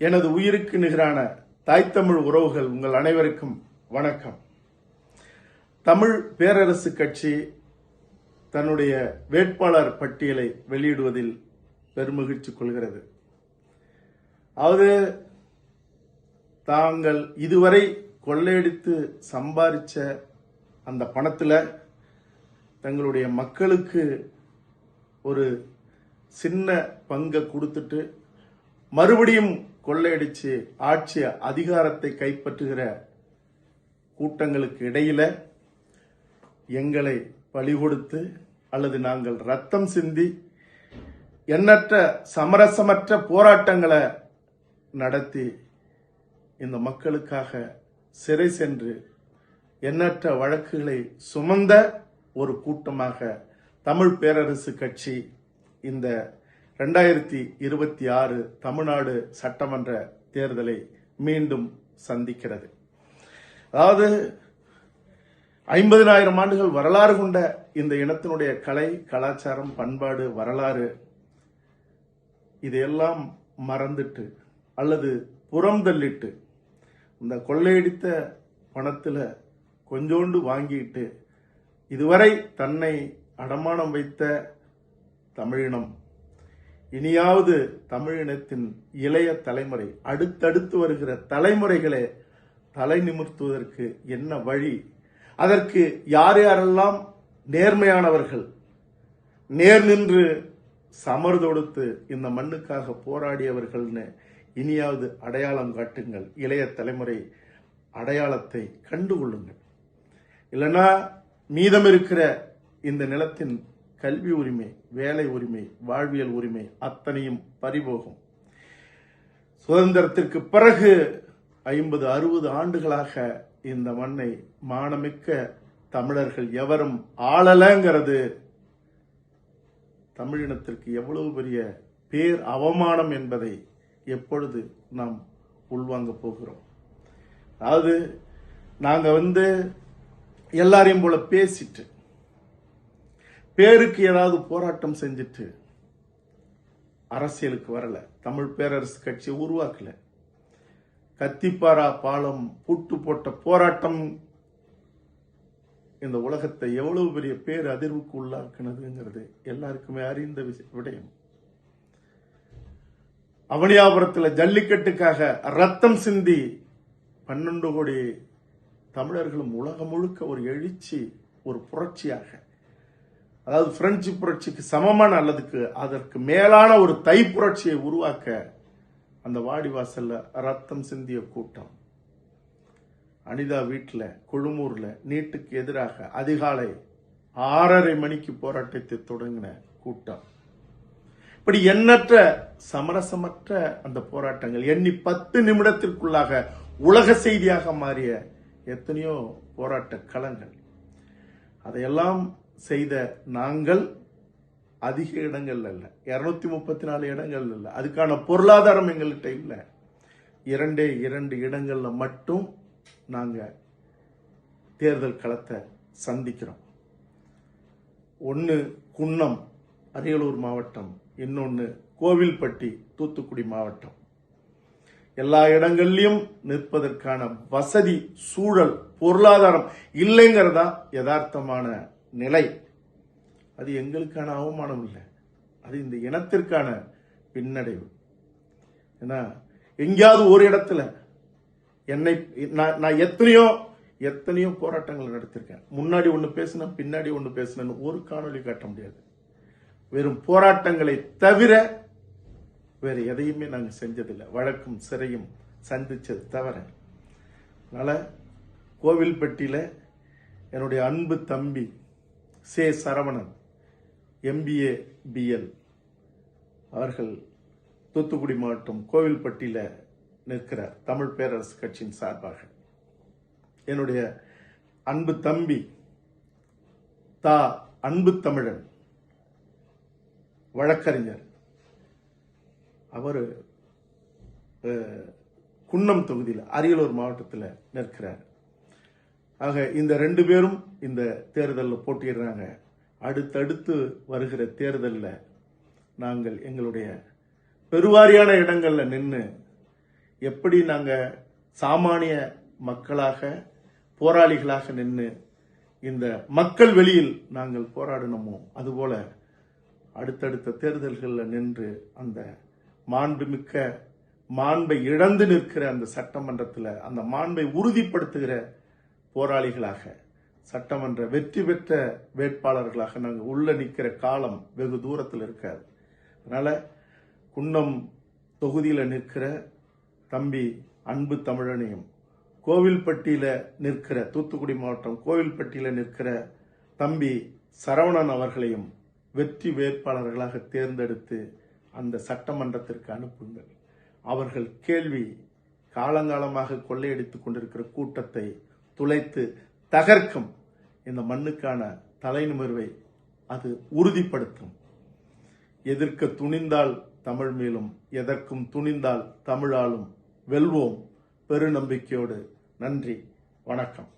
எனது உயிருக்கு நிகரான தாய் தமிழ் உறவுகள் உங்கள் அனைவருக்கும் வணக்கம். தமிழ் பேரரசு கட்சி தன்னுடைய வேட்பாளர் பட்டியலை வெளியிடுவதில் பெருமகிழ்ச்சி கொள்கிறது. அதாவது தாங்கள் இதுவரை கொள்ளையடித்து சம்பாதிச்ச அந்த பணத்தில் தங்களுடைய மக்களுக்கு ஒரு சின்ன பங்கை கொடுத்துட்டு மறுபடியும் கொள்ளையடிச்சு ஆட்சி அதிகாரத்தை கைப்பற்றுகிற கூட்டங்களுக்கு இடையில எங்களை பலி கொடுத்து அல்லது நாங்கள் ரத்தம் சிந்தி எண்ணற்ற சமரசமற்ற போராட்டங்களை நடத்தி இந்த மக்களுக்காக சிறை சென்று எண்ணற்ற வழக்குகளை சுமந்த ஒரு கூட்டமாக தமிழ் பேரரசு கட்சி இந்த 2026 தமிழ்நாடு சட்டமன்ற தேர்தலை மீண்டும் சந்திக்கிறது. அதாவது 50,000 ஆண்டுகள் வரலாறு கொண்ட இந்த இனத்தினுடைய கலை, கலாச்சாரம், பண்பாடு, வரலாறு இதையெல்லாம் மறந்துட்டு அல்லது புறம் தள்ளிட்டு இந்த கொள்ளையடித்த பணத்தில் கொஞ்சோண்டு வாங்கிட்டு இதுவரை தன்னை அடமானம் வைத்த தமிழினம் இனியாவது தமிழினத்தின் இளைய தலைமுறை, அடுத்தடுத்து வருகிற தலைமுறைகளை தலை நிமிர்த்துவதற்கு என்ன வழி, அதற்கு யார் யாரெல்லாம் நேர்மையானவர்கள், நேர் நின்று சமர் தொடுத்து இந்த மண்ணுக்காக போராடியவர்கள்னு இனியாவது அடையாளம் காட்டுங்கள். இளைய தலைமுறை அடையாளத்தை கண்டுகொள்ளுங்கள். இல்லைன்னா மீதம் இருக்கிற இந்த நிலத்தின் கல்வி உரிமை, வேலை உரிமை, வாழ்வியல் உரிமை அத்தனையும் பறிபோகும். சுதந்திரத்திற்கு பிறகு 50-60 ஆண்டுகளாக இந்த மண்ணை மானமிக்க தமிழர்கள் எவரும் ஆளலங்கிறது தமிழினத்திற்கு எவ்வளவு பெரிய பேர் அவமானம் என்பதை எப்பொழுது நாம் உள்வாங்க போகிறோம். அதாவது நாங்க எல்லாரையும் போல பேசிட்டு பேருக்கு ஏதாவது போராட்டம் செஞ்சுட்டு அரசியலுக்கு வரல. தமிழ் பேரரசு கட்சி உருவாக்கல. கத்திப்பாரா பாலம் புட்டு போட்ட போராட்டம் இந்த உலகத்தை எவ்வளவு பெரிய பேர் அதிர்வுக்கு உள்ளாக்குனதுங்கிறது எல்லாருக்குமே அறிந்த விடயம். அவனியாபுரத்தில் ஜல்லிக்கட்டுக்காக ரத்தம் சிந்தி 12 கோடி தமிழர்களும் உலகம் முழுக்க ஒரு எழுச்சி, ஒரு புரட்சியாக, அதாவது பிரெஞ்சு புரட்சிக்கு சமமான அல்லதுக்கு அதற்கு மேலான ஒரு தை புரட்சியை உருவாக்க அந்த வாடிவாசல்ல ரத்தம் சிந்திய கூட்டம். அனிதா வீட்டில் கொழுமூர்ல நீட்டுக்கு எதிராக அதிகாலை 6:30 மணிக்கு போராட்டத்தை தொடங்கின கூட்டம். இப்படி எண்ணற்ற சமரசமற்ற அந்த போராட்டங்கள் எண்ணி 10 நிமிடத்திற்குள்ளாக உலக செய்தியாக மாறிய எத்தனையோ போராட்ட களங்கள். அதையெல்லாம் செய்த நாங்கள் அதிக இடங்கள் அல்ல, 234 இடங்கள் இல்ல, அதுக்கான பொருளாதாரம் எங்கள்கிட்ட இல்ல. 2 இடங்கள்ல மட்டும் நாங்க தேர்தல் களத்தை சந்திக்கிறோம். ஒன்னு குன்னம், அரியலூர் மாவட்டம், இன்னொன்னு கோவில்பட்டி, தூத்துக்குடி மாவட்டம். எல்லா இடங்கள்லயும் நிற்பதற்கான வசதி, சூழல், பொருளாதாரம் இல்லைங்கிறதா யதார்த்தமான நிலை. அது எங்களுக்கான அவமானம் இல்லை, அது இந்த இனத்திற்கான பின்னடைவு. ஏன்னா எங்கேயாவது ஒரு இடத்துல நான் எத்தனையோ போராட்டங்கள் நடத்திருக்கேன். முன்னாடி ஒன்று பேசினேன், பின்னாடி ஒன்று பேசினேன்னு ஒரு காணொலி காட்ட முடியாது. வெறும் போராட்டங்களை தவிர வேற எதையுமே நாங்கள் செஞ்சதில்லை. வழக்கும் சிறையும் சந்திச்சது தவிர. அதனால கோவில்பட்டியில என்னுடைய அன்பு தம்பி சே சரவணன், MBA BL அவர்கள் தூத்துக்குடி மாவட்டம் கோவில்பட்டியில நிற்கிறார் தமிழ் பேரரசு கட்சியின் சார்பாக. என்னுடைய அன்பு தம்பி அன்பு தமிழன் வழக்கறிஞர், அவர் குன்னம் தொகுதியில் அரியலூர் மாவட்டத்தில் நிற்கிறார். ஆக இந்த 2 பேரும் இந்த தேர்தலில் போட்டியிடுறாங்க. அடுத்தடுத்து வருகிற தேர்தலில் நாங்கள் எங்களுடைய பெருவாரியான இடங்கள்ல நின்று எப்படி நாங்கள் சாமானிய மக்களாக போராளிகளாக நின்று இந்த மக்கள் வெளியில் நாங்கள் போராடினோமோ அதுபோல அடுத்தடுத்த தேர்தல்களில் நின்று அந்த மாண்புமிக்க மாண்பை இழந்து நிற்கிற அந்த சட்டமன்றத்தில் அந்த மாண்பை உறுதிப்படுத்துகிற போராளிகளாக சட்டமன்ற வெற்றி பெற்ற வேட்பாளர்களாக நாங்கள் உள்ள நிற்கிற காலம் வெகு தூரத்தில் இருக்காது. அதனால குன்னம் தொகுதியில் நிற்கிற தம்பி அன்பு தமிழனையும், கோவில்பட்டியில் நிற்கிற தூத்துக்குடி மாவட்டம் கோவில்பட்டியில் நிற்கிற தம்பி சரவணன் அவர்களையும் வெற்றி வேட்பாளர்களாக தேர்ந்தெடுத்து அந்த சட்டமன்றத்திற்கு அனுப்புங்கள். அவர்கள் கேள்வி காலங்காலமாக கொள்ளையடித்துக் கொண்டிருக்கிற கூட்டத்தை துளைத்து தகர்க்கும். இந்த மண்ணுக்கான தலைநிமிர்வை அது உறுதிப்படுத்தும். எதிர்க்க துணிந்தால் தமிழ் மேலும், எதற்கும் துணிந்தால் தமிழாலும் வெல்வோம். பெருநம்பிக்கையோடு நன்றி, வணக்கம்.